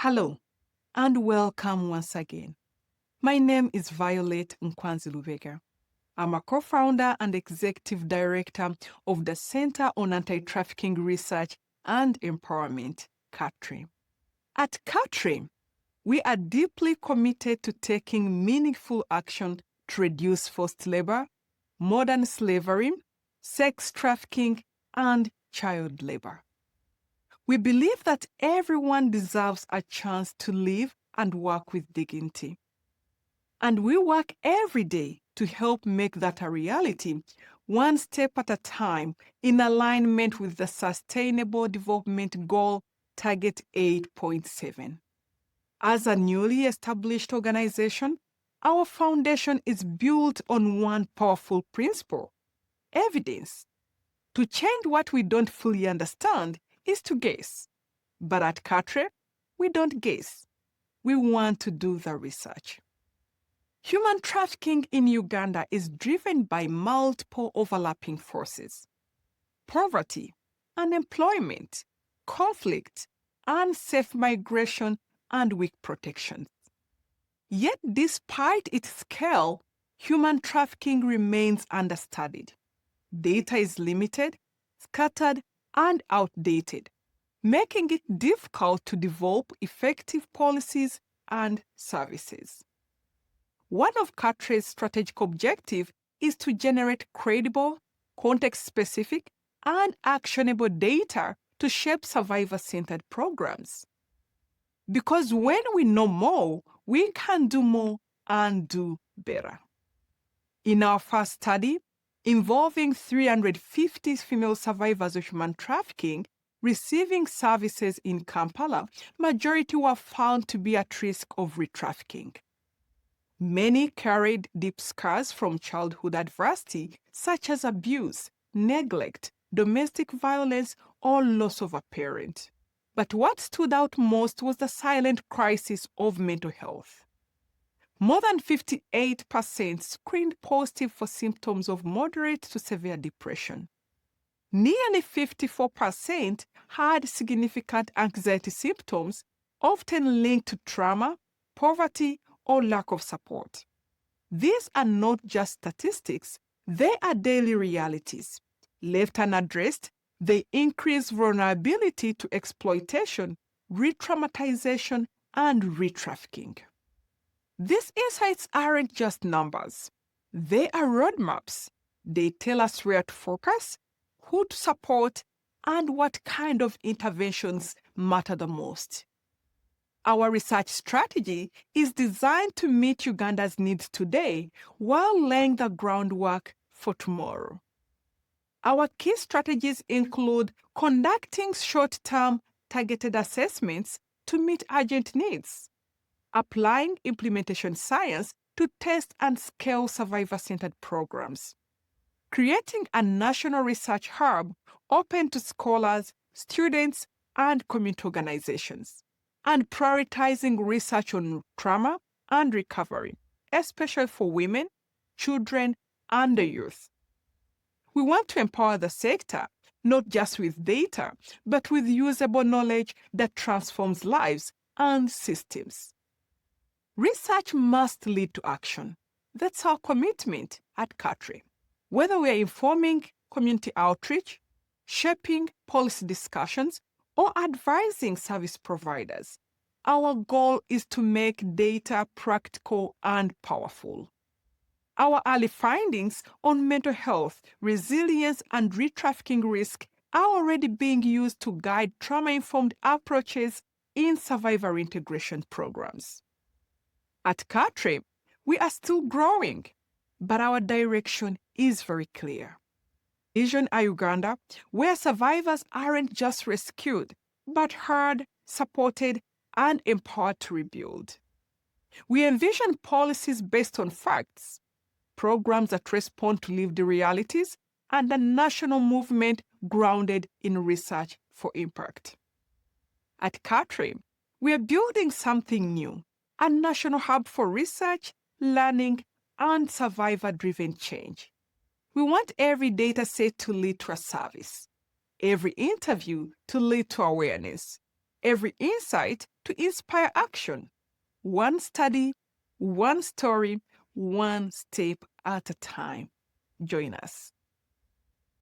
Hello, and welcome once again. My name is Violet Nkwanzi-Research. I'm a co-founder and executive director of the Center on Anti-Trafficking Research and Empowerment, CATRE. At CATRE, we are deeply committed to taking meaningful action to reduce forced labor, modern slavery, sex trafficking, and child labor. We believe that everyone deserves a chance to live and work with dignity. And we work every day to help make that a reality, one step at a time, in alignment with the Sustainable Development Goal Target 8.7. As a newly established organization, our foundation is built on one powerful principle: evidence. To change what we don't fully understand is to guess. But at CATRE, we don't guess. We want to do the research. Human trafficking in Uganda is driven by multiple overlapping forces: poverty, unemployment, conflict, unsafe migration, and weak protections. Yet, despite its scale, human trafficking remains understudied. Data is limited, scattered, and outdated, making it difficult to develop effective policies and services. One of CATRE's strategic objectives is to generate credible, context-specific, and actionable data to shape survivor-centered programs. Because when we know more, we can do more and do better. In our first study, involving 350 female survivors of human trafficking receiving services in Kampala, majority were found to be at risk of re-trafficking. Many carried deep scars from childhood adversity, such as abuse, neglect, domestic violence, or loss of a parent. But what stood out most was the silent crisis of mental health. More than 58% screened positive for symptoms of moderate to severe depression. Nearly 54% had significant anxiety symptoms, often linked to trauma, poverty, or lack of support. These are not just statistics, they are daily realities. Left unaddressed, they increase vulnerability to exploitation, re-traumatization, and re-trafficking. These insights aren't just numbers. They are roadmaps. They tell us where to focus, who to support, and what kind of interventions matter the most. Our research strategy is designed to meet Uganda's needs today while laying the groundwork for tomorrow. Our key strategies include conducting short-term targeted assessments to meet urgent needs, applying implementation science to test and scale survivor-centered programs, creating a national research hub open to scholars, students, and community organizations, and prioritizing research on trauma and recovery, especially for women, children, and the youth. We want to empower the sector, not just with data, but with usable knowledge that transforms lives and systems. Research must lead to action. That's our commitment at CATRE. Whether we are informing community outreach, shaping policy discussions, or advising service providers, our goal is to make data practical and powerful. Our early findings on mental health, resilience, and re-trafficking risk are already being used to guide trauma-informed approaches in survivor integration programs. At CATRE, we are still growing, but our direction is very clear. Vision a Uganda where survivors aren't just rescued, but heard, supported, and empowered to rebuild. We envision policies based on facts, programs that respond to lived realities, and a national movement grounded in research for impact. At CATRE, we are building something new, a national hub for research, learning, and survivor-driven change. We want every data set to lead to a service, every interview to lead to awareness, every insight to inspire action. One study, one story, one step at a time. Join us.